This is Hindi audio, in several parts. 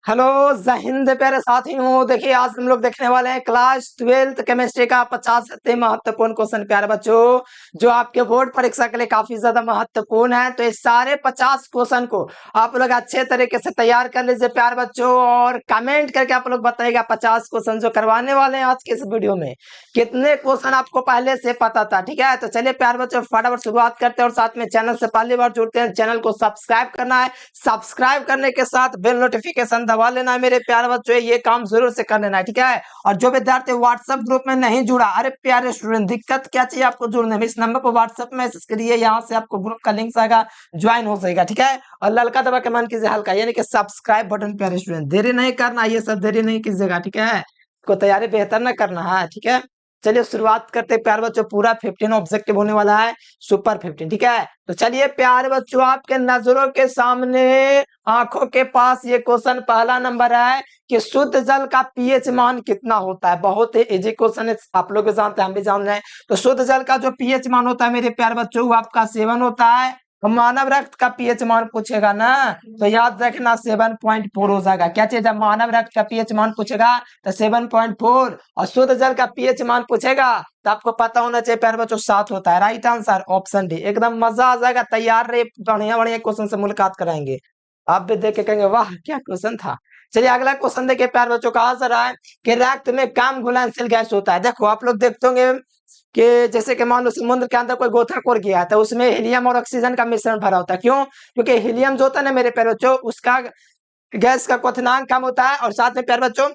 हेलो। जय हिंद प्यारे साथियों। देखिए आज हम लोग देखने वाले हैं क्लास 12th केमिस्ट्री का 50 अति महत्वपूर्ण क्वेश्चन प्यारे बच्चों, जो आपके बोर्ड परीक्षा के लिए काफी ज्यादा महत्वपूर्ण है। तो इस सारे 50 क्वेश्चन को आप लोग अच्छे तरीके से तैयार कर लीजिए प्यारे बच्चों, और कमेंट करके आप लोग बताइएगा 50 क्वेश्चन जो करवाने वाले हैं आज के इस वीडियो में कितने क्वेश्चन आपको पहले से पता था। ठीक है, तो चलिए प्यारे बच्चों फटाफट शुरुआत करते हैं, और साथ में चैनल से पहली बार जुड़ते हैं चैनल को सब्सक्राइब करना है। सब्सक्राइब करने के साथ बेल नोटिफिकेशन दबा लेना है मेरे प्यारे बच्चों, ये काम जरूर से कर लेना है। ठीक है, और जो विद्यार्थी व्हाट्सएप ग्रुप में नहीं जुड़ा, अरे प्यारे स्टूडेंट दिक्कत क्या चाहिए आपको जुड़ने में, इस नंबर पर व्हाट्सएप मैसेज करिए, यहाँ से आपको ग्रुप का लिंक आएगा, ज्वाइन हो जाएगा। ठीक है, और ललका दबा के मन कीजिए हल्का, यानी कि सब्सक्राइब बटन। प्यारे स्टूडेंट देरी नहीं करना, ये सब देरी नहीं कीजिएगा। ठीक है, को तैयारी बेहतर ना करना है। ठीक है, चलिए शुरुआत करते हैं प्यारे बच्चों। पूरा 15 ऑब्जेक्टिव होने वाला है, सुपर 15। ठीक है, तो चलिए प्यारे बच्चों आपके नजरों के सामने आंखों के पास ये क्वेश्चन पहला नंबर है कि शुद्ध जल का पीएच मान कितना होता है। बहुत ही इजी क्वेश्चन है, आप लोग भी जानते हैं, हम भी जानते हैं। तो शुद्ध जल का जो पीएच मान होता है मेरे प्यारे बच्चों, वो आपका 7 होता है। तो मानव रक्त का पीएच मान पूछेगा ना, तो याद रखना 7.4 हो जाएगा। क्या चीज है, मानव रक्त का पीएच मान पूछेगा तो 7.4, और शुद्ध जल का पीएच मान पूछेगा तो आपको पता होना चाहिए प्यारे बच्चों 7 होता है। Right answer option D. एकदम मजा आ जाएगा, तैयार रहे, बढ़िया बढ़िया क्वेश्चन से मुलाकात कराएंगे। आप भी देख के कहेंगे वाह क्या क्वेश्चन था। चलिए अगला क्वेश्चन देखिए प्यारे बच्चों, कहा जा रहा है कि रक्त में काम घुलनशील गैस होता है। देखो आप लोग देखते होंगे कि जैसे कि मान लो समुद्र के अंदर कोई गोताखोर गया है, तो उसमें हीलियम और ऑक्सीजन का मिश्रण भरा होता है। क्यों? क्योंकि हीलियम जो होता है ना मेरे प्यारे बच्चों, उसका गैस का क्वथनांक कम होता है, और साथ में प्यारे बच्चों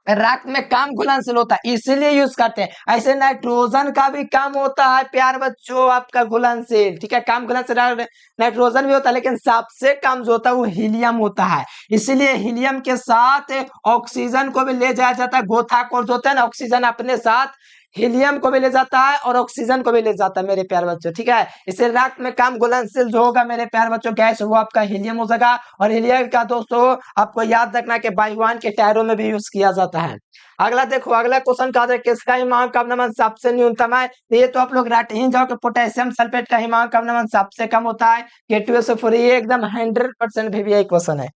रक्त में काम घुलनशील होता है, इसीलिए यूज करते हैं। ऐसे नाइट्रोजन का भी काम होता है प्यार बच्चों आपका घुलनशील। ठीक है, काम घुलनशील नाइट्रोजन भी होता है, लेकिन सबसे कम जो होता है वो हीलियम होता है। इसीलिए हीलियम के साथ ऑक्सीजन को भी ले जाया जाता है। गोताखोर जो होता है ना, ऑक्सीजन अपने साथ हीलियम को भी ले जाता है और ऑक्सीजन को भी ले जाता है मेरे प्यार बच्चों। ठीक है, इसे रक्त में काम घुलनशील जो होगा मेरे प्यार बच्चों गैस, वो आपका हीलियम हो जाएगा। और हीलियम का दोस्तों आपको याद रखना कि वायुयान के टायरों में भी यूज किया जाता है। अगला देखो, अगला क्वेश्चन कहा जाए किसका हिमांक का नमन सबसे न्यूनतम है। तो ये तो आप लोग रट ही जाओ कि पोटेशियम सल्फेट का हिमांक का नमन सबसे कम होता है, K2SO4। ये एकदम 100% भी यही क्वेश्चन है।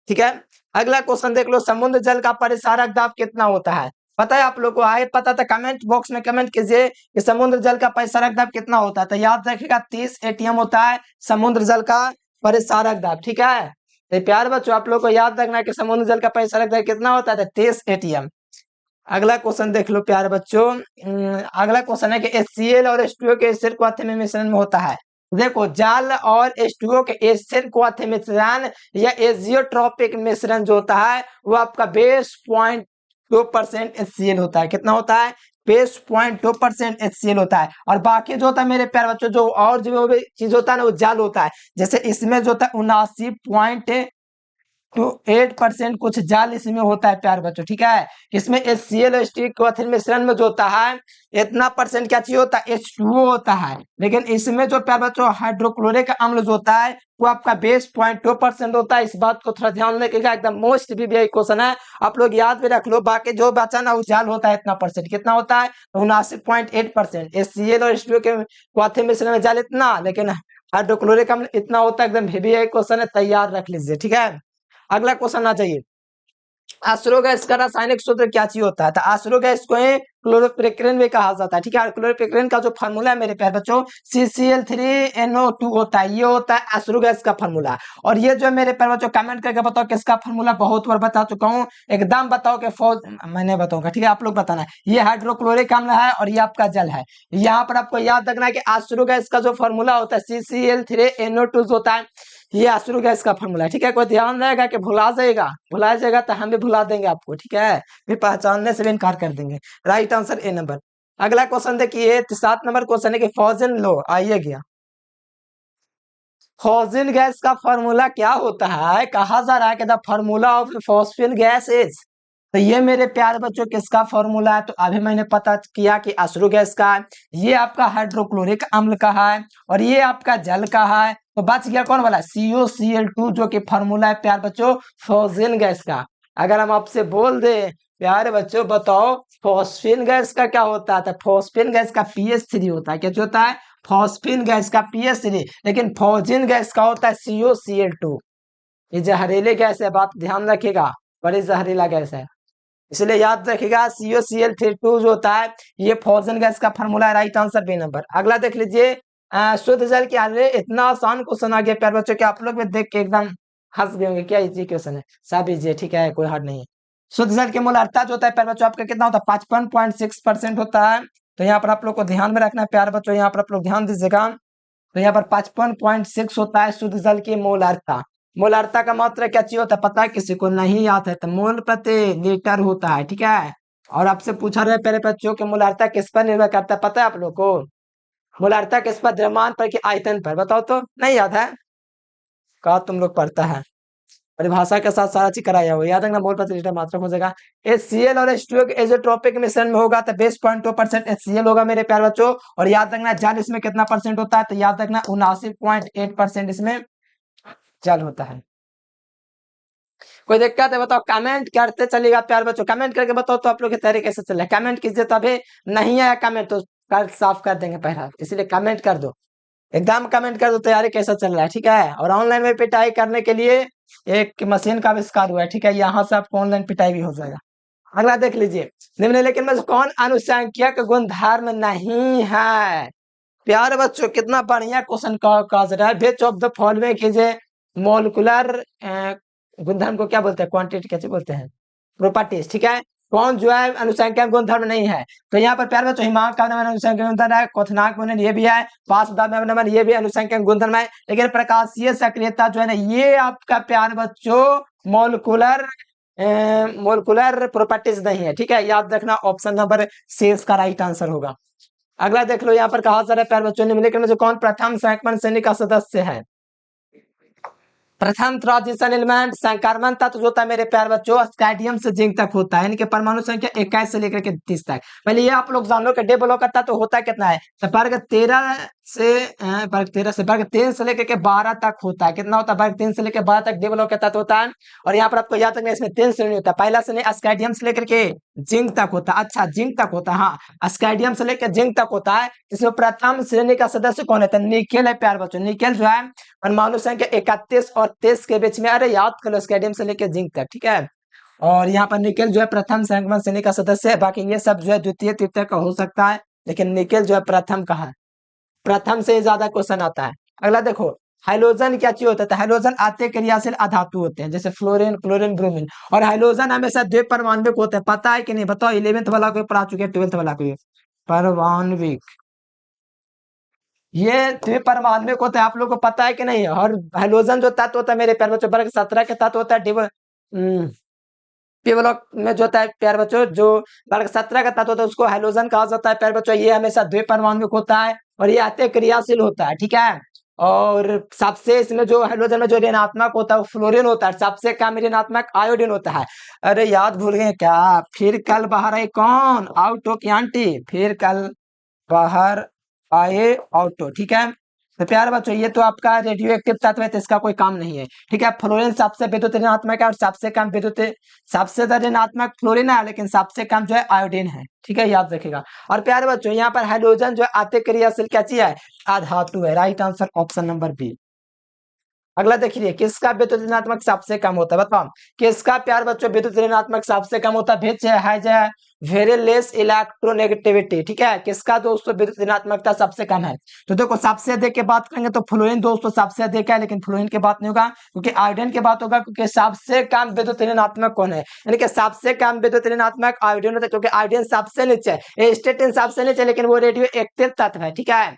ठीक है, अगला क्वेश्चन देख लो, समुद्र जल का परिसारक दाब कितना होता है। पता है आप लोग को, आए पता था कमेंट बॉक्स में कमेंट कीजिए कि समुद्र जल का परिसारक दाब कितना होता है। तो याद रखिएगा 30 ATM होता है समुद्र जल का परिसारक दाब। ठीक है, तो प्यार बच्चों आप लोग को याद रखना है कि समुद्र जल का परिसारक दाब कितना होता है, 30 ATM। अगला क्वेश्चन देख लो प्यार बच्चों। अगला क्वेश्चन है कि HCl और H2O के एसिड क्वाथी में मिश्रण में होता है। देखो जल और H2O के एसिड क्वाथी मिश्रण या एजियोट्रॉपिक मिश्रण जो होता है वो आपका बेस 0.2% HCl होता है। कितना होता है, बेस 0.2% HCl होता है। और बाकी जो होता है मेरे प्यार बच्चों, जो और जो भी चीज होता है ना वो जल होता है। जैसे इसमें जो होता है 79.28% कुछ जाल इसमें होता है प्यार बच्चों। ठीक है, इसमें HCl और H2O मिश्रण में जो होता है इतना परसेंट क्या चाहिए होता है, H2O होता है। लेकिन इसमें जो प्यार बच्चों हाइड्रोक्लोरिक अम्ल जो होता है वो आपका बेस 0.2% होता है। इस बात को थोड़ा ध्यान रखिएगा, एकदम मोस्ट भी यही क्वेश्चन है, आप लोग याद भी रख लो। बाकी जो बचा ना वो जाल होता है इतना परसेंट, कितना होता है 79.8%। HCl और H2O के मिश्रण में जाल इतना, लेकिन हाइड्रोक्लोरिक अम्ल इतना होता है। एकदम हेवी क्वेश्चन है, तैयार रख लीजिए। ठीक है, अगला क्वेश्चन आ जाइए, अश्रु गैस का रासायनिक सूत्र क्या चाहिए होता है। तो अश्रु गैस को क्लोरोपिक्रेन भी कहा जाता है। ठीक है, क्लोरोपिक्रेन का जो फार्मूला है मेरे प्यारे बच्चों CCl3NO2 होता है, ये होता है अश्रु गैस का फार्मूला। और ये जो मेरे प्यारे बच्चों कमेंट करके बताओ किसका फार्मूला, बहुत बार बता चुका हूँ, एकदम बताओ कि फौज मैंने बताऊंगा। ठीक है, आप लोग बताना है। ये हाइड्रोक्लोरिक अम्ल है और ये आपका जल है। यहाँ पर आपको याद रखना है कि अश्रु गैस का जो फार्मूला होता है CCl3NO2 होता है, ये अश्रु गैस का फॉर्मूला है। ठीक है, कोई ध्यान रहेगा कि भुला जाएगा तो हम भी भुला देंगे आपको। ठीक है, भी पहचानने से भी इनकार कर देंगे। Right answer A number. अगला क्वेश्चन देखिए, 7 नंबर क्वेश्चन है कि फॉजिन लो आइए गया, फॉजिन गैस का फॉर्मूला क्या होता है। कहा जा रहा है कि the formula of phosphine gas is, तो ये मेरे प्यारे बच्चों किसका फॉर्मूला है। तो अभी मैंने पता किया कि अश्रु गैस का है, ये आपका हाइड्रोक्लोरिक अम्ल का है, और ये आपका जल का है। तो बच गया कौन वाला, COCl2, जो कि फॉर्मूला है प्यार बच्चों फॉजिन गैस का। अगर हम आपसे बोल दे प्यारे बच्चों बताओ, फॉस्फीन गैस का क्या होता है? तो फॉस्फीन गैस का pH3 होता है। क्या होता है? फॉस्फीन गैस का pH3। लेकिन फॉस्फीन गैस का होता है COCl2। ये जहरीली गैस है, बात ध्यान रखिएगा, बड़ी जहरीला गैस है, इसलिए याद रखिएगा COCl2 जो होता है ये फॉस्फीन गैस का फॉर्मूला है। Right answer B number. अगला देख लीजिए, शुद्ध जल की अरे इतना आसान क्वेश्चन आ गया प्यारे बच्चों कि आप लोग भी देख के एकदम हंस गए होंगे। क्या इजी क्वेश्चन है, सब इजी है, ठीक है, कोई हार्ड नहीं है। शुद्ध जल की मोलार्ता जो होता है प्यारे बच्चों आपका कितना होता है? 55.6% होता है। तो यहाँ पर आप लोग को ध्यान में रखना है प्यारे बच्चों, यहाँ पर आप लोग ध्यान दीजिएगा। तो यहाँ पर 55.6 होता है शुद्ध जल की मोलार्ता। मोलार्ता का मात्रा क्या चाहिए होता है पता है किसी को? नहीं याद है तो मोल प्रति लीटर होता है, ठीक है। और आपसे पूछा रहे पहले बच्चों की मोलार्ता किस पर निर्भर करता है पता है आप लोग को? मोलार्ता किस पर? द्रव्यमान पर कि आयतन पर? बताओ तो, नहीं याद है? कहा तुम लोग पढ़ता है, परिभाषा के साथ सारा चीज कराया हुआ, याद रखना, मोल प्रति लीटर मात्रा हो जाएगा। HCl और H2O के एजेट्रोपिक मिश्रण में होगा तो बेस 0.2% HCl होगा मेरे प्यारे बच्चों। और याद रखना जल इसमें कितना परसेंट होता है? तो याद रखना 79.8% इसमें जल होता है। कोई दिक्कत है बताओ? कमेंट करते चलेगा प्यार बच्चों, कमेंट करके बताओ तो आप लोग की तैयारी कैसे चल रहा है। कमेंट कीजिए, तभी नहीं आया कमेंट तो कल साफ कर देंगे पहला, इसलिए कमेंट कर दो, एकदम कमेंट कर दो तैयारी कैसा चल रहा है, ठीक है। और ऑनलाइन में पिटाई करने के लिए एक मशीन का आविष्कार हुआ है, ठीक है, यहाँ से आपको ऑनलाइन पिटाई भी हो जाएगा। अगला देख लीजिए, निम्नलिखित में से कौन अनुसंख्यक गुणधर्म नहीं है? प्यारे बच्चों कितना बढ़िया क्वेश्चन का रहा है। विच ऑफ द फॉलोइंग कीजिए मोलिकुलर गुणधर्म को क्या बोलते हैं? क्वांटिटी कैसे बोलते हैं? प्रॉपर्टीज, ठीक है। कौन जो है अनुसंख्यक गुणधर्म नहीं है? तो यहाँ पर प्यारे बच्चों हिमांक का अनुसंख्यक गुणधर्म है, क्वथनांक गुणन ये भी है, पास नंबर ये भी अनुसंख्यक गुणधर्म है। लेकिन प्रकाशीय सक्रियता जो है ना ये आपका प्यारे बच्चों मोलिकुलर मोलिकुलर प्रॉपर्टीज नहीं है, ठीक है। याद रखना ऑप्शन नंबर सी इसका राइट आंसर होगा। अगला देख लो, यहाँ पर कहा जा रहा है प्यारे बच्चों निम्नलिखित में से कौन प्रथम संक्रमण श्रेणी का सदस्य है? प्रथम ट्रांजिशन एलिमेंट संक्रमण तत्व जो होता है मेरे प्यारे बच्चों स्काइडियम से जिंक तक होता है, यानी कि परमाणु संख्या 21 से लेकर के 30 तक। पहले ये आप लोग जान लो कि डे ब्लॉक का तत्व होता कितना है? तो वर्ग 13 से वर्ग 3 से लेकर के 12 तक होता है। कितना होता है? वर्ग 3 से लेकर 12 तक डे ब्लॉक का तत्व होता है। और यहाँ पर आपको याद रखना इसमें 3 श्रेणी होता है। पहला श्रेणी स्काइडियम से लेकर के जिंक तक होता है। अच्छा जिंक तक होता है, हाँ स्काइडियम से लेकर जिंक तक होता है। इसमें प्रथम श्रेणी का सदस्य कौन है? तो निकेल है प्यारे बच्चों। निकेल जो है परमाणु संख्या 31 और 23 के बीच में, अरे याद करो स्केडियम से लेकर जिंक तक, ठीक है। और यहाँ पर निकेल जो है प्रथम संक्रमण श्रेणी का सदस्य है। बाकी ये सब जो है द्वितीय तृतीय का हो सकता है, लेकिन निकेल जो है प्रथम का है। प्रथम से ज्यादा क्वेश्चन आता है। अगला देखो, हाइड्रोजन क्या चीज होता है? हाइड्रोजन अति क्रियाशील अधातु होते हैं, जैसे फ्लोरीन क्लोरीन ब्रोमीन। और हाइड्रोजन हमेशा द्विपरमाण्विक होते हैं, पता है कि नहीं बताओ? 11th वाला को पढ़ा चुके हैं, 12th वाला को परमाण्विक, ये द्विपरमाण्विक होता है, आप लोग को पता है कि नहीं? और हाइड्रोजन जो तत्व होता है मेरे प्यारे बच्चों वर्ग 17 के तत्व होता है। पी ब्लॉक में जो होता है प्यारे बच्चों जो वर्ग 17 का तत्व होता है उसको हाइड्रोजन कहा जाता है प्यारे बच्चों। ये हमेशा द्विपरमाण्विक होता है और ये अति क्रियाशील होता है, ठीक है। और सबसे इसमें जो हाइड्रोजन में जो ऋणात्मक होता है वो फ्लोरीन होता है, सबसे कम ऋणात्मक आयोडीन होता है। अरे याद भूल गए क्या? फिर कल बाहर आई कौन? आउटो की आंटी, फिर कल बाहर आए ऑटो, ठीक है। तो प्यारे बच्चों ये तो आपका रेडियो एक्टिव तत्व है तो इसका कोई काम नहीं है, ठीक है। फ्लोरीन सबसे विद्युत ऋणात्मक है और सबसे कम विद्युत, सबसे ज्यादा ऋणात्मक फ्लोरीन है लेकिन सबसे कम जो है आयोडीन है, ठीक है, याद रखेगा। और प्यारे बच्चों यहाँ पर हाइड्रोजन जो है अति क्रियाशील क्या चीज है? अधातु है। Right answer option number B. अगला देखिए, किसका विद्युत ऋणात्मक सबसे कम होता है? बताओ किसका प्यार बच्चों विद्युत ऋणात्मक सबसे कम होता है? Which has very less electronegativity, ठीक है। किसका दोस्तों विद्युत ऋणात्मकता सबसे कम है? तो देखो सबसे अधिक की बात करेंगे तो फ्लोरीन दोस्तों सबसे अधिक है, लेकिन फ्लोरीन की बात नहीं होगा क्योंकि आयोडीन की बात होगा, क्योंकि सबसे कम विद्युत ऋणात्मक कौन है? यानी कि सबसे कम विद्युत ऋणात्मक आयोडीन होता है, क्योंकि आयोडीन सबसे नीचे है, स्टेटिन सबसे नीचे, लेकिन वो रेडियो एक्टिव तत्व है, ठीक है,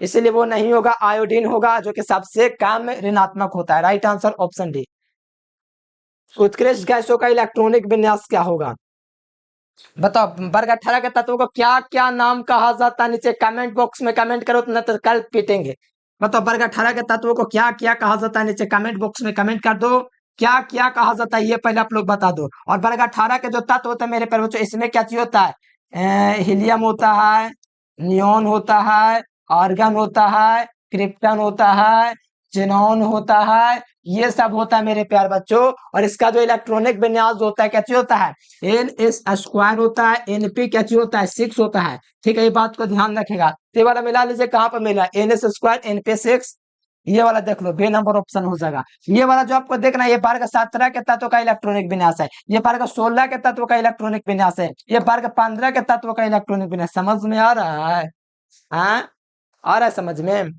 इसलिए वो नहीं होगा, आयोडीन होगा जो कि सबसे कम ऋणात्मक होता है। Right answer option D. उत्कृष्ट गैसों का इलेक्ट्रॉनिक विन्यास क्या होगा? बताओ वर्ग 18 के तत्वों को क्या क्या नाम कहा जाता है? नीचे कमेंट बॉक्स में कमेंट करो न तो कल पीटेंगे। बताओ वर्ग 18 के तत्वों को क्या क्या कहा जाता है? नीचे कमेंट बॉक्स में कमेंट कर दो, क्या क्या कहा जाता है ये पहले आप लोग बता दो। और वर्ग 18 के जो तत्व होते हैं मेरे प्यारे बच्चों इसमें क्या चीज होता है? हीलियम होता है, नियोन होता है, आर्गन होता है, क्रिप्टन होता है, जिनॉन होता है, ये सब होता है मेरे प्यारे बच्चों। और इसका जो इलेक्ट्रॉनिक विन्यास होता है क्या चीज होता है, N s² होता है, Np क्या चीज होता है, 6 होता है। ठीक है, ये बात को ध्यान रखेगा। तो ये वाला मिला लीजिए, कहाँ पर मिला, Ns² Np6, ये वाला देख लो, बे नंबर ऑप्शन हो जाएगा। ये वाला जो आपको देखना है, ये वर्ग 17 के तत्व का इलेक्ट्रॉनिक विन्यास है, ये वर्ग 16 के तत्व का इलेक्ट्रॉनिक विन्यास है, ये वर्ग 15 के तत्व का इलेक्ट्रॉनिक विन्यास। समझ में आ रहा है? हाँ, आ रहा है समझ में?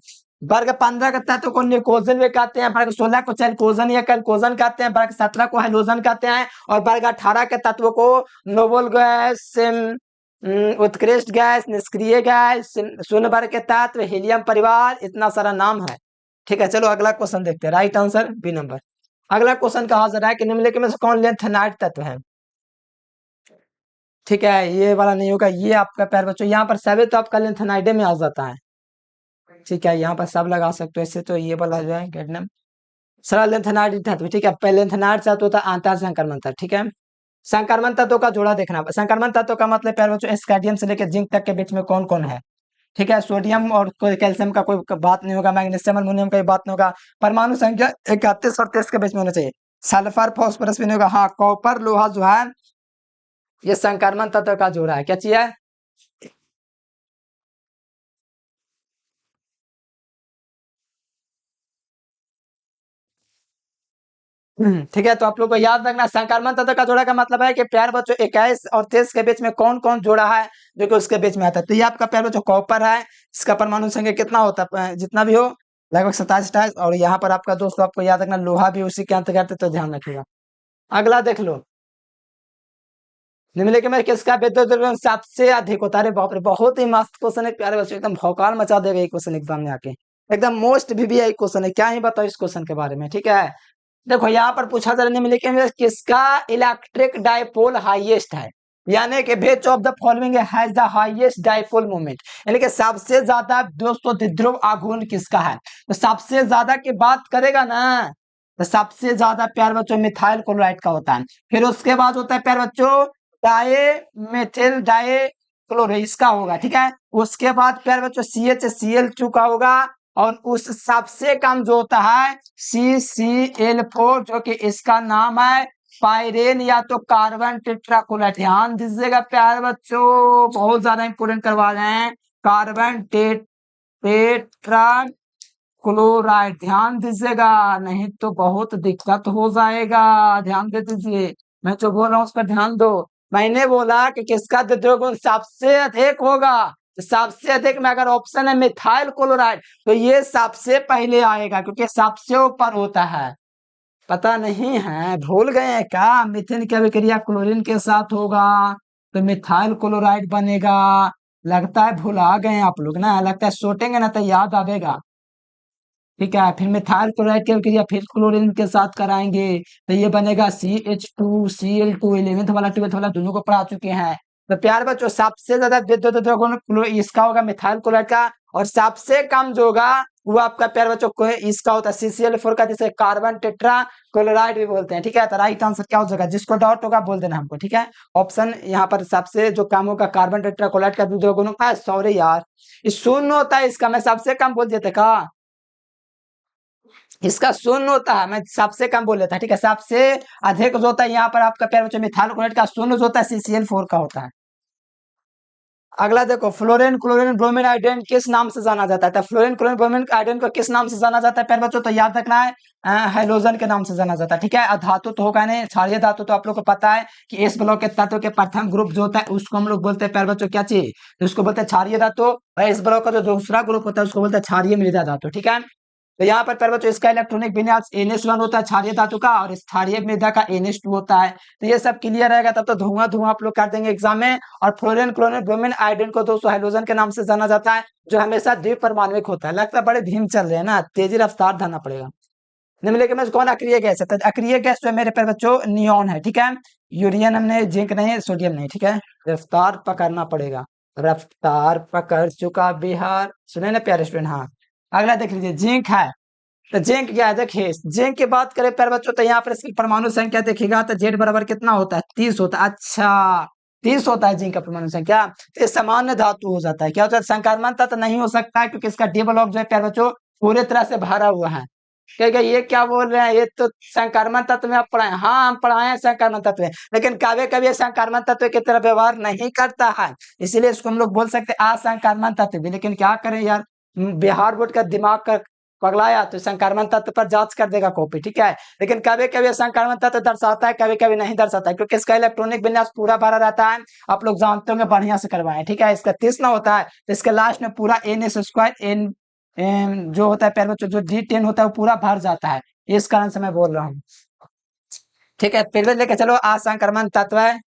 वर्ग 15 के तत्व को निकोजन भी कहते हैं, वर्ग 16 को चैल्कोजन या कैल्कोजन कहते हैं, वर्ग 17 को हैलोजन कहते हैं, और वर्ग 18 के तत्व को नोबल गैस, उत्कृष्ट गैस, निष्क्रिय गैस, शून्य वर्ग के तत्व, हीलियम परिवार, इतना सारा नाम है। ठीक है, चलो अगला क्वेश्चन देखते हैं। Right answer B number. अगला क्वेश्चन कहा जा रहा है कि निम्नलिखित में से कौन लेंथेनाइड तत्व है? ठीक है, ये वाला नहीं होगा, ये आपका प्यारे बच्चों यहाँ पर सभी तो आपका लेंथेनाइड में आ जाता है। ठीक है, यहाँ पर सब लगा सकते हो इससे, तो ये वाला जो है कैडमियम सरल लेंथेनाइड तत्व। ठीक है, पहले लेंथेनाइड तत्व होता है आंतर संक्रमण तत्व। ठीक है, संक्रमण तत्वों का जोड़ा देखना। संक्रमण तत्व का मतलब प्यारे बच्चों स्कैंडियम से लेकर जिंक तक के बीच में कौन कौन है। ठीक है, सोडियम और कोई कैल्शियम का कोई बात नहीं होगा, मैग्नीशियम अल्युमिनियम का बात नहीं होगा। परमाणु संख्या 31 और 23 के बीच में होना चाहिए। सल्फर फॉस्फोरस भी नहीं होगा। हाँ, कॉपर लोहा जो है ये संक्रमण तत्व का जोड़ा है। क्या चीज है? ठीक है, तो आप लोग को याद रखना, संक्रमण तत्व का जोड़ा का मतलब है कि प्यार बच्चों 21 और 23 के बीच में कौन कौन जोड़ा है जो कि उसके बीच में आता है। तो ये आपका प्यार बच्चों कॉपर है, इसका परमाणु संख्या कितना होता है, जितना भी हो, लगभग 27-28। और यहाँ पर आपका दोस्तों आपको याद रखना लोहा भी उसी के अंतर्गत है, तो ध्यान रखिएगा। अगला देख लो, निम्नलिखित में किसका विद्युत द्रव्यमान सबसे अधिक होता है? अरे बाप रे, बहुत ही मस्त क्वेश्चन है प्यारे बच्चों, एकदम भौकाल मचा देगा ये क्वेश्चन एग्जाम में आके। एकदम मोस्ट वीवीआई क्वेश्चन है, क्या ही बताओ इस क्वेश्चन के बारे में। ठीक है, देखो यहाँ पर पूछा जा रहा है निम्नलिखित में किसका इलेक्ट्रिक डायपोल हाईएस्ट है, यानी कि which of the following has the highest dipole moment, यानी कि सबसे ज्यादा दोस्तों द्विध्रुव आघूर्ण किसका है। तो सबसे ज्यादा की बात करेगा ना, तो सबसे ज्यादा प्यार बच्चों मिथाइल क्लोराइड का होता है। फिर उसके बाद होता है प्यार बच्चों डाई मेथिल डाई क्लोराइड, इसका होगा। ठीक है, उसके बाद प्यार बच्चों CHCl2 का होगा, और उस सबसे कम जो होता है CCl4, जो कि इसका नाम है पायरेन या तो कार्बन टेट्राक्लोराइड। ध्यान दीजिएगा प्यारे बच्चों, बहुत ज्यादा इंपोर्टेंट करवा रहे हैं। कार्बन टेट्राक्लोराइड, ध्यान दीजिएगा, नहीं तो बहुत दिक्कत हो जाएगा। ध्यान दे दीजिए, मैं जो बोल रहा हूँ उस पर ध्यान दो। मैंने बोला कि किसका द्वितीय गुण सबसे अधिक होगा, तो सबसे अधिक में अगर ऑप्शन है मिथाइल क्लोराइड, तो ये सबसे पहले आएगा क्योंकि सबसे ऊपर होता है। पता नहीं है, भूल गए हैं क्या? मिथेन की अभिक्रिया क्लोरीन के साथ होगा तो मिथाइल क्लोराइड बनेगा। लगता है भुला गए हैं आप लोग ना, लगता है सोचेंगे ना तो याद आवेगा। ठीक है, फिर मिथाइल क्लोराइड की अभिक्रिया फिर क्लोरीन के साथ कराएंगे, तो ये बनेगा CH2Cl2। 11th वाला 12th वाला दोनों को पढ़ा चुके हैं। तो प्यार बच्चों सबसे ज्यादा विद्युत गुण इसका होगा मिथाइल क्लोराइड का, और सबसे कम जो होगा वो आपका प्यार बच्चों को इसका होता है CCl4 का, जिसे कार्बन टेट्रा क्लोराइड भी बोलते हैं। ठीक है, तो राइट आंसर क्या हो जाएगा, जिसको डाउट होगा बोल देना हमको। ठीक है, ऑप्शन यहाँ पर सबसे जो कम होगा कार्बन टेट्रा क्लोराइड का विद्युत गुण होता है। सॉरी यार, ये शून्य होता है इसका, मैं सबसे कम बोल देते का, इसका शून्य होता है, मैं सबसे कम बोल लेता। ठीक है, सबसे अधिक जो होता है यहाँ पर आपका प्यार बच्चों मिथाइल क्लोराइड का, शून्य जो होता है CCl4 का होता है। अगला देखो, फ्लोरीन क्लोरीन ब्रोमीन आयोडीन किस नाम से जाना जाता है? तो फ्लोरीन क्लोरीन ब्रोमीन आयोडीन को किस नाम से जाना जाता है प्यारे बच्चों? तो याद रखना है हैलोजन के नाम से जाना जाता है। ठीक है, धातु तो होगा नहीं, क्षारीय धातु तो आप लोग को पता है कि इस ब्लॉक के तत्व के प्रथम ग्रुप जो होता है उसको हम लोग बोलते हैं प्यारे बच्चों क्या चीज, तो उसको बोलते हैं क्षारीय धातु। और इस ब्लॉक का जो दूसरा ग्रुप होता है उसको बोलते हैं क्षारीय मृदा धातु। ठीक है, तो यहाँ पर प्यारे बच्चों इसका इलेक्ट्रॉनिक विन्यास NH1 होता है क्षारीय धातु का, और इस क्षारीय मृदा का NH2 होता है। तो ये सब क्लियर रहेगा, तब तो धुआं धुआं आप लोग कर देंगे एग्जाम में। और फ्लोरीन क्लोरीन ब्रोमीन आयोडीन को दोस्तों हाइड्रोजन के नाम से जाना जाता है, जो हमेशा द्विपरमाणविक होता है। लगता है बड़े धीम चल रहे हैं ना, तेजी रफ्तार धरना पड़ेगा। निम्नलिखित में कौन अक्रिय गैस है? तो अक्रिय गैस जो है मेरे प्यारे बच्चों नियॉन है। ठीक है, यूरेनियम नहीं, जिंक नहीं, सोडियम नहीं। ठीक है, रफ्तार पकड़ना पड़ेगा। रफ्तार पकड़ चुका बिहार, सुने ना प्यारे स्टूडेंट। हाँ, अगला देख लीजिए, जिंक है। तो जिंक क्या है, देखिए जिंक की बात करें प्यारे बच्चों, तो यहाँ पर इसकी परमाणु संख्या देखिएगा तो Z बराबर कितना होता है, 30 होता है। अच्छा, 30 होता है जिंक का परमाणु संख्या। तो ये सामान्य धातु हो जाता है। क्या होता है, संक्रमण तत्व नहीं हो सकता है क्योंकि इसका डी ब्लॉक जो है प्यारे बच्चों पूरे तरह से भरा हुआ है। कहेगा ये क्या बोल रहे हैं, ये तो संक्रमण तत्व में आप पढ़ाए। हाँ, हम पढ़ाए हैं संक्रमण तत्व में, लेकिन कभी कभी संक्रमण तत्व की तरह व्यवहार नहीं करता है, इसीलिए इसको हम लोग बोल सकते हैं असंक्रमण तत्व भी। लेकिन क्या करें यार, बिहार बोर्ड का दिमाग का पगलाया तो संक्रमण तत्व पर जांच कर देगा कॉपी, ठीक है। लेकिन कभी कभी संक्रमण तत्व दर्शाता है, कभी कभी नहीं दर्शाता है, क्योंकि इसका इलेक्ट्रॉनिक विन्यास पूरा भरा रहता है। आप लोग जानते होंगे, बढ़िया से करवाएं, ठीक है। इसका 30 ना होता है तो इसके लास्ट में पूरा NS² जो होता है प्यारे बच्चों, जो D10 होता है वो पूरा भर जाता है, इस कारण से मैं बोल रहा हूँ, ठीक है। फिर भी लेके चलो असंक्रमण तत्व है।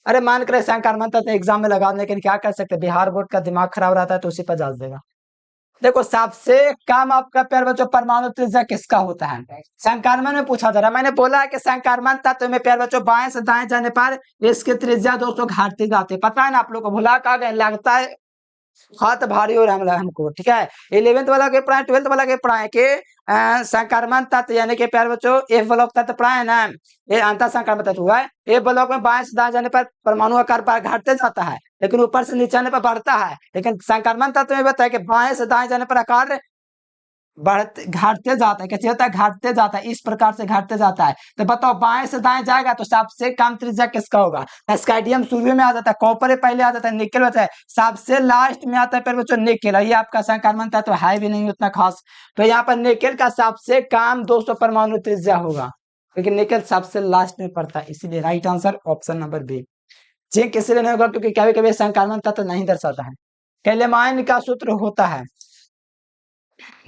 अरे मान कर संक्रमण तत्व एग्जाम में लगा, लेकिन क्या कर सकते हैं, बिहार बोर्ड का दिमाग खराब रहता है तो उसी पर जांच देगा। देखो, सबसे कम आपका प्यारे बच्चों परमाणु त्रिज्या किसका होता है, संक्रमण में पूछा जा रहा है। मैंने बोला है कि संक्रमण तत्व में प्यारे बच्चों बाएं से दाएं जाने पर इसकी त्रिज्या दोस्तों घटती जाती है। पता है ना आप लोग को, भुला का गए, लगता है हाथ भारी हो रहा है हमको, ठीक है। 11th वाला के पढ़ाए, 12th वाला के पढ़ाए के संक्रमण तत्व यानी कि प्यारे बच्चों F ब्लॉक तत्व पढ़ाए ना, ये अंतर संक्रमण तत्व हुआ है। F ब्लॉक में बाएं से दाएं जाने पर परमाणु आकार पर घटते जाता है, लेकिन ऊपर से नीचे आने पर बढ़ता है। लेकिन संक्रमण तत्व में बताया कि बाएं से दाएं जाने पर आकार बढ़ते घटते जाता है। कैसे होता है, घटते जाता है, इस प्रकार से घटते जाता है। तो बताओ, बाएं से दाएं जाएगा तो सबसे कम त्रिज्या किसका होगा, स्काइडियम शुरू में आ जाता है, कॉपर पहले आ जाता है, निकल होता है सबसे लास्ट में आता है फिर बच्चों निकल। ये आपका संक्रमण तत्व है भी नहीं उतना खास, तो यहाँ पर निकल का सबसे कम 200 परमाणु त्रिज्या होगा, लेकिन निकल सबसे लास्ट में पड़ता है, इसीलिए right answer option number B. Zinc इसलिए नहीं होगा क्योंकि कभी कभी संक्रमण तत्व नहीं दर्शाता है। कैलेमाइन का सूत्र होता है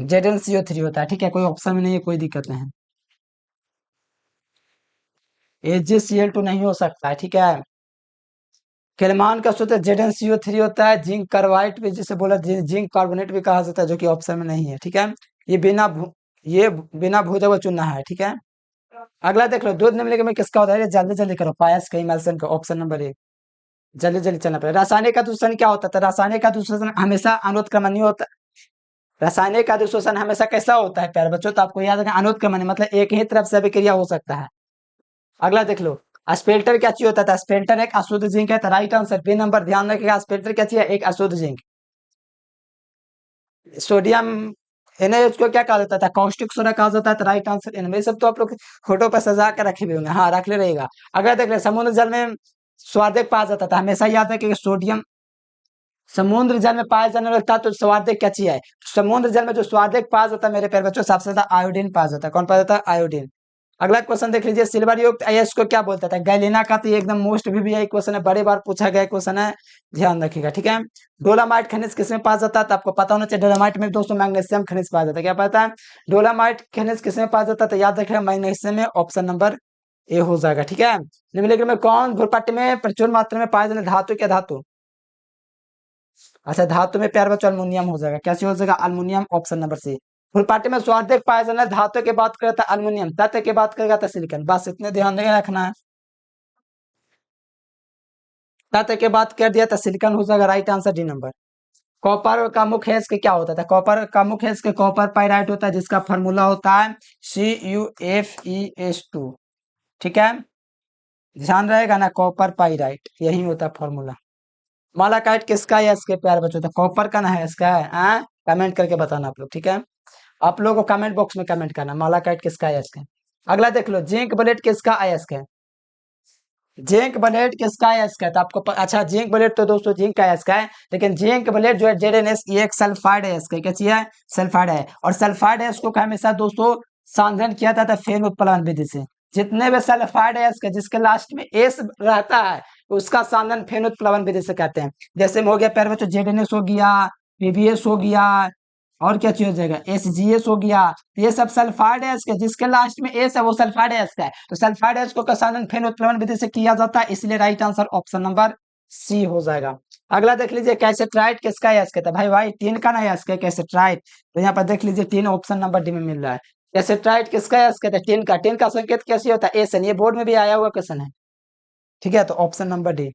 ZnCO3 होता है, ठीक है। कोई ऑप्शन में नहीं है, कोई दिक्कत नहीं है। AgCl2 नहीं हो सकता है, ठीक है। कैलमान का सूत्र ZnCO3 होता है। जिंक कार्बाइड भी जिसे बोला जिंक कार्बोनेट भी कहा जाता है, जो कि ऑप्शन में नहीं है, ठीक है। ये बिना भूजे हुए चुनना है, ठीक है। अगला देख लो, दूध निम्नलिखित में किसका होता है, जल्दी जल्दी करो, पायस का इमल्सन का, ऑप्शन नंबर ए। जल्दी जल्दी चलना पड़ेगा। रासायनिक का दूषण क्या होता है, रासायनिक का दूषण हमेशा अनुत्क्रमणीय होता है। रासायनिक का दूषण हमेशा कैसा होता है प्यारे बच्चों, तो आपको याद रखना, अनुत्क्रमणीय मतलब एक ही तरफ से अभिक्रिया हो सकता है। अगला देख लो, स्पेल्टर क्या चीज होता था, स्पेल्टर एक अशुद्ध जिंक है, तो राइट आंसर बी नंबर। ध्यान रखिएगा, स्पेल्टर क्या चीज है, एक अशुद्ध जिंक। सोडियम NaOH को क्या कहा जाता था, कास्टिक सोडा कहा जाता है, तो राइट आंसर एन। ये सब तो आप लोग फोटो पर सजा कर रखे हुए होंगे, हाँ रख ले रहेगा। अगर देख ले, समुद्र जल में स्वादिक पाया जाता था, हमेशा याद है कि सोडियम समुद्र जल में पाया जाने वाला तत्व स्वादिक क्या चीज है, समुद्र जल में जो स्वादिक पाया जाता है मेरे प्यारे बच्चों, सबसे ज्यादा आयोडीन पाया जाता है। कौन पाया जाता है, आयोडीन। अगला क्वेश्चन देख लीजिए, सिल्वर युक्त अयस्क को क्या बोलता था, गैलिना का, तो ये एकदम मोस्ट VVI क्वेश्चन है, बड़े बार पूछा गया क्वेश्चन है, ध्यान रखिएगा, ठीक है। डोलामाइट खनिज किसमें पाया जाता है, तो आपको पता होना चाहिए, डोलामाइट में दोस्तों मैग्नीशियम खनिज पाया जाता है। क्या पता है, डोलामाइट खनिज किसमें पाया जाता है, तो याद रखिएगा मैग्नीशियम में, ऑप्शन नंबर ए हो जाएगा, ठीक है। निम्नलिखित में कौन भूपट्ट में प्रचुर मात्रा में पाया जाने धातु, क्या धातु, अच्छा धातु में प्यार बच्चों अल्मुनियम हो जाएगा, कैसे हो जाएगा, अल्मुनियम, ऑप्शन नंबर सी। फुलपाटी में स्वादिक पाया जाना धातु की बात करेगा तो अल्मुनियम, तत्व की बात करेगा तो सिलिकॉन, बस इतने ध्यान में रखना है। तत्व की बात कर दिया तो सिलिकॉन हो जाएगा, right answer D number. Copper का मुख्य हेस्क क्या होता था, कॉपर का मुख्य हेस्क कॉपर पाइराइट होता है, जिसका फॉर्मूला होता है CuFeS2, ठीक है। ध्यान रहेगा ना, कॉपर पाइराइट यही होता है फॉर्मूला। मालाकाइट किसका है, इसके प्यार बच्चों, तो कॉपर का ना है, इसका है, कमेंट करके बताना आप लोग, ठीक है। आप लोगों को कमेंट बॉक्स में कमेंट करना मालाकाइट किसका अयस्क है। अगला देख लो, जिंक ब्लेड किसका अयस्क है, जिंक ब्लेड किसका अयस्क है, तो आपको अच्छा जिंक ब्लेड तो दोस्तों जिंक का अयस्क है, लेकिन जिंक ब्लेड जो है ZnS, ये एक सल्फाइड अयस्क है, क्या चीज है, सल्फाइड है। और सल्फाइड अयस्क को हमेशा दोस्तों सांधन किया जाता है फेन उत्प्लवन विधि से। जितने भी सल्फाइड अयस्क है जिसके लास्ट में एस रहता है, उसका सांधन फेन उत्प्लवन विधि से कहते हैं। जैसे में हो गया प्यारे बच्चों, ZnS हो गया, PbS हो गया, और क्या चीज हो जाएगा, SgS हो गया। ये सब सल्फाइड अयस्क है, जिसके लास्ट में एस है वो सल्फाइड अयस्क है। तो सल्फाइड अयस्क को संसाधन फेन उत्प्लवन विधि से किया जाता है, इसलिए right answer option number C हो जाएगा। अगला देख लीजिए, कैसेट्राइट किसका अयस्क है, भाई भाई टीन का ना अयस्क है कैसेट्राइट, तो यहाँ पर देख लीजिए टीन ऑप्शन नंबर डी में मिल रहा है। कैसेट्राइट किसका अयस्क है, टीन का। टीन का संकेत कैसे होता है, एस, ये बोर्ड में भी आया हुआ क्वेश्चन है, ठीक है। तो ऑप्शन नंबर डी।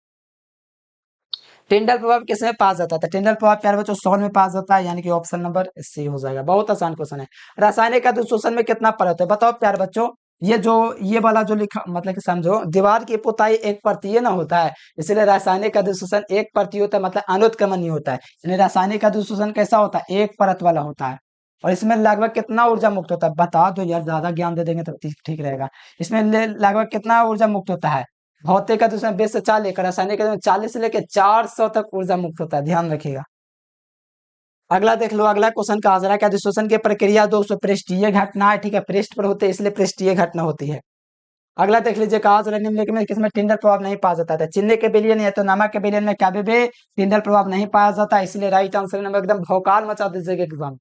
टिंडल प्रभाव किसमें पाया जाता है, टिंडल प्रभाव प्यारे बच्चों सॉल्ट में पाया जाता है, यानी कि ऑप्शन नंबर सी हो जाएगा। बहुत आसान क्वेश्चन है। रासायनिक अधिशोषण में कितना परत है, बताओ प्यारे बच्चों। ये जो ये वाला जो लिखा, मतलब कि समझो, दीवार की पुताई एक परतीय ना होता है, इसलिए रासायनिक अधिशोषण एक परतीय होता है, मतलब अनुत्क्रमणीय होता है। यानी रासायनिक अधिशोषण कैसा होता है, एक परत वाला होता है। और इसमें लगभग कितना ऊर्जा मुक्त होता है, बता दो यार, ज्यादा ज्ञान दे देंगे तो ठीक रहेगा। इसमें लगभग कितना ऊर्जा मुक्त होता है, भौतिक का तो उसमें 20 से 40 लेकर, रासायनिक का 40 से लेकर 400 तक ऊर्जा मुक्त होता है, ध्यान रखिएगा। अगला देख लो, अगला क्वेश्चन कहा जा रहा है कि अधिशोषण की प्रक्रिया 200 पृष्ठीय घटना है, ठीक है, पृष्ठ पर होते हैं इसलिए पृष्ठीय घटना होती है। अगला देख लीजिए, कहा जा रहा है निम्नलिखित में किसमें टिंडल प्रभाव नहीं पाया जाता था, चीनी के विलयन या तो नमक के विलयन में क्या भी टिंडल प्रभाव नहीं पाया जाता, इसलिए राइट आंसर नंबर एकदम भौकाल मचा दीजिएगा एग्जाम।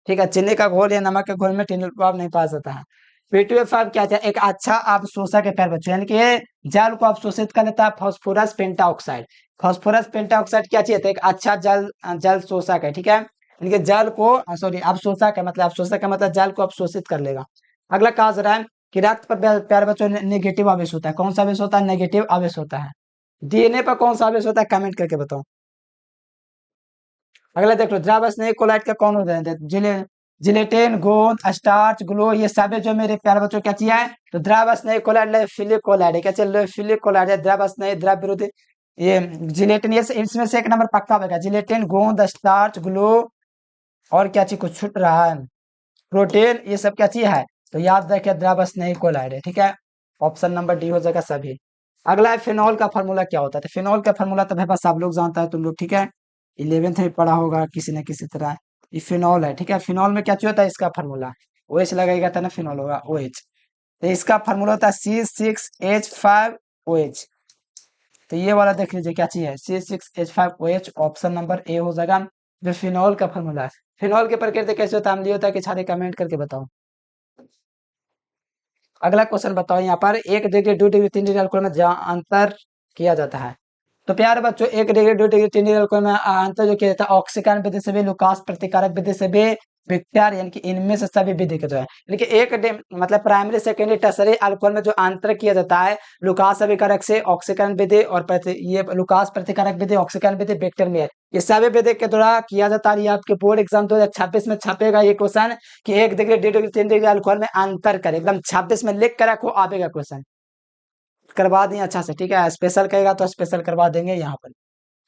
ठीक है, चीनी का घोल या नमक के घोल में टिंडल प्रभाव नहीं पाया जाता है। P2O5 क्या है, एक अच्छा अवशोषक है प्यारे बच्चों, यानी कि जल को अवशोषित कर लेता है, फास्फोरस पेंटाऑक्साइड। फास्फोरस पेंटाऑक्साइड क्या चाहिए था, एक अच्छा जल शोषक है, ठीक है, यानी कि जल को सॉरी अवशोषक है, मतलब अवशोषक का मतलब जल को अवशोषित कर लेगा। अगला कहा जा रहा है कि रक्त पर प्यारे बच्चों नेगेटिव आवेश होता है, कौन सा आवेश होता है, नेगेटिव आवेश होता है। डीएनए पर कौन सा आवेश होता है, कमेंट करके बताओ। अगला देख लो, द्रव स्नेही कोलाइट का कौन होता है, जिलेटिन, गोंद, स्टार्च, ग्लो, ये सब जो मेरे प्यारे बच्चों क्या चाहिए है, तो द्रव स्नेही कोलाइट लियोफिलिक कोलाइट है, क्या चाहिए, लियोफिलिक कोलाइट है, द्रव स्नेही द्रव विरोधी। ये जिलेटिन, ये इसमें से एक नंबर पक्का होगा, जिलेटिन, गोंद, स्टार्च, ग्लो, और क्या चीज कुछ छूट रहा है, प्रोटीन, ये सब क्या चीज है, तो याद रखिए द्रव स्नेही कोलाइट है, ठीक है, ऑप्शन नंबर डी हो जाएगा सभी। अगला है फिनॉल का फार्मूला क्या होता है, तो फिनॉल का फार्मूला तो भाई बस सब लोग जानता है, तुम लोग, ठीक है, 11th में पढ़ा होगा किसी न किसी तरह। ये फिनॉल है, ठीक है, फिनॉल में क्या चाहिए होता है, इसका फार्मूला OH लगेगा था ना, फिनॉल होगा OH। तो इसका फार्मूला होता है C6H5OH। तो ये वाला देख लीजिए क्या चाहिए, C6H5OH, ऑप्शन नंबर ए हो जाएगा, जो फिनॉल का फार्मूला है। फिनॉल की प्रकृति कैसे होता है, अम्लीय होता है कि क्षारीय, कमेंट करके बताओ। अगला क्वेश्चन बताओ, यहाँ पर 1 डिग्री 2 डिग्री 3 डिग्री अल्कोहल में अंतर किया जाता है, तो प्यारे बच्चों 1 डिग्री 2 डिग्री 3 डिग्री अल्कोहल में अंतर जो किया जाता है, ऑक्सीकरण विधि से भी, लुकास प्रतिकारक विधि से भी, विक्टर, यानी कि इनमें से सभी विधि के जो है, लेकिन मतलब प्राइमरी सेकेंडरी टर्सरी अल्कोहल में जो अंतर किया जाता है, लुकास अभिकारक से, ऑक्सीकरण विधि और ये लुकास प्रतिकारक विधि, ऑक्सीकरण विधि, विक्टर में, ये सभी विधि के द्वारा किया जाता है। ये आपके बोर्ड एग्जाम 2026 में छपेगा ये क्वेश्चन, कि 1 डिग्री 2 डिग्री 3 डिग्री अल्कोहल में अंतर करे, एकदम 26 में लिख कर रखो, आएगा क्वेश्चन, करवा दिए अच्छा से, ठीक है, स्पेशल कहेगा तो स्पेशल करवा देंगे यहाँ पर।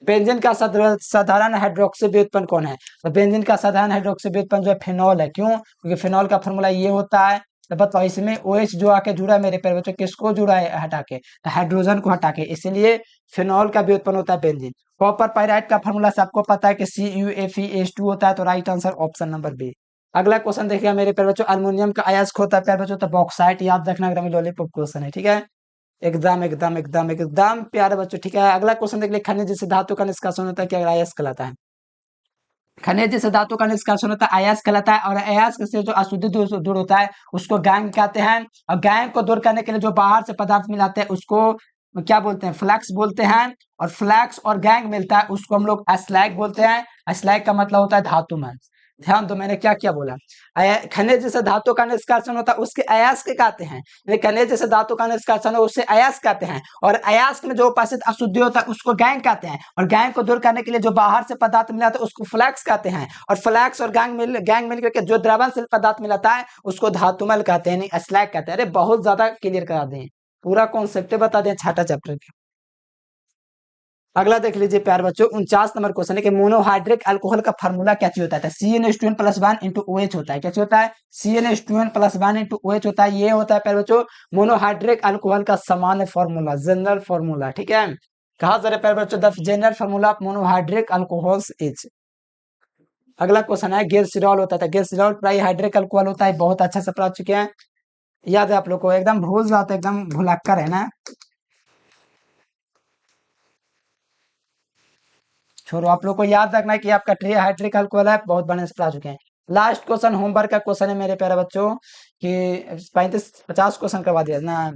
बेंजीन का साधारण हाइड्रोक्सी व्युत्पन्न कौन है, तो बेंजीन का साधारण हाइड्रोक्सी व्युत्पन्न जो है फिनॉल है, क्यों, क्योंकि फिनॉल का फॉर्मूला ये होता है, तो बताओ इसमें OH जो आके जुड़ा है मेरे प्यारे बच्चों, किसको जुड़ा है, हटा के, तो हाइड्रोजन को हटा के, इसलिए फिनॉल का व्युत्पन्न होता है बेंजीन। कॉपर पाइराइट का फॉर्मूला सबको पता है कि CuFeS2 होता है, तो right answer option number B. अगला क्वेश्चन देखिए मेरे प्यारे बच्चों, अल्युमिनियम का अयस्क होता है प्यारे बच्चों, तो बॉक्साइट, याद रखना एकदम लॉलीपॉप क्वेश्चन है, ठीक है, एकदम एकदम एकदम एकदम प्यारे बच्चों, ठीक है। अगला क्वेश्चन देख ले, खनिज जैसे धातु का निष्कासन होता है, क्या अयस्क कहलाता है, खनिज जैसे धातु का निष्कासन होता है अयस्क कहलाता है, और अयस्क से जो अशुद्धि दूर होता है उसको गैंग कहते हैं, और गैंग को दूर करने के लिए जो बाहर से पदार्थ मिलाते हैं उसको क्या बोलते हैं, फ्लैक्स बोलते हैं, और फ्लैक्स और गैंग मिलता है उसको हम लोग स्लैग बोलते हैं। स्लैग का मतलब होता है धातु में, ध्यान दो मैंने क्या क्या बोला, खनिज जैसे धातु का निष्कासन होता है उसके अयस्क कहते हैं, खनिज जैसे धातु का निष्कासन हो उससे अयस्क कहते हैं, और अयस्क में जो उपस्थित अशुद्धि होता है उसको गैंग कहते हैं, और गैंग को दूर करने के लिए जो बाहर से पदार्थ मिलाता है उसको फ्लैक्स कहते हैं, और फ्लैक्स और गैंग मिल करके जो द्रवणशील पदार्थ मिलाता है उसको धातुमल कहते हैं, नहीं स्लैग कहते हैं। अरे बहुत ज्यादा क्लियर करा दें, पूरा कॉन्सेप्ट बता दें छठा चैप्टर के। अगला देख लीजिए प्यार बच्चों, 49 नंबर क्वेश्चन है कि मोनोहाइड्रिक अल्कोहल का फार्मूला क्या चीज होता है, CnH2n+1 इंटू OH होता है, क्या चीज होता है, CnH2n+1 इंटू OH होता है, ये होता है प्यार बच्चों मोनोहाइड्रिक अल्कोहल का सामान्य फार्मूला, जनरल फार्मूला, ठीक है। कहा जा रहा है प्यार बच्चों, the general formula of monohydric alcohols is. अगला क्वेश्चन है ग्लिसरॉल होता है, ग्लिसरॉल ट्राइहाइड्रिक अल्कोहल होता है, बहुत अच्छा से पढ़ा चुके हैं, याद है आप लोग को, एकदम भूल जाते एकदम भुलक्कर है ना, छोड़ो, आप लोग को याद रखना है कि आपका ट्राइहाइड्रिक अल्कोहल है, बहुत बढ़िया से पढ़ा चुके हैं। लास्ट क्वेश्चन होमवर्क का क्वेश्चन है मेरे प्यारे बच्चों, कि 35-50 क्वेश्चन करवा दिया ना,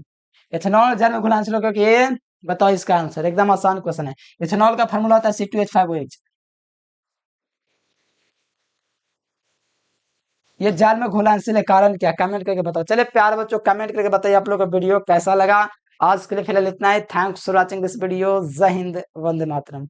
इथेनॉल जल में घुलनशील होकर के, बताओ इसका आंसर, एकदम आसान क्वेश्चन है। इथेनॉल का फार्मूला होता है C2H5OH, ये जल में घुलनशील है, कारण क्या, कमेंट करके बताओ। चले प्यारे बच्चों कमेंट करके बताइए आप लोग का वीडियो कैसा लगा। आज के लिए फिलहाल इतना ही, thanks for watching this video, जय हिंद, वंदे मातरम।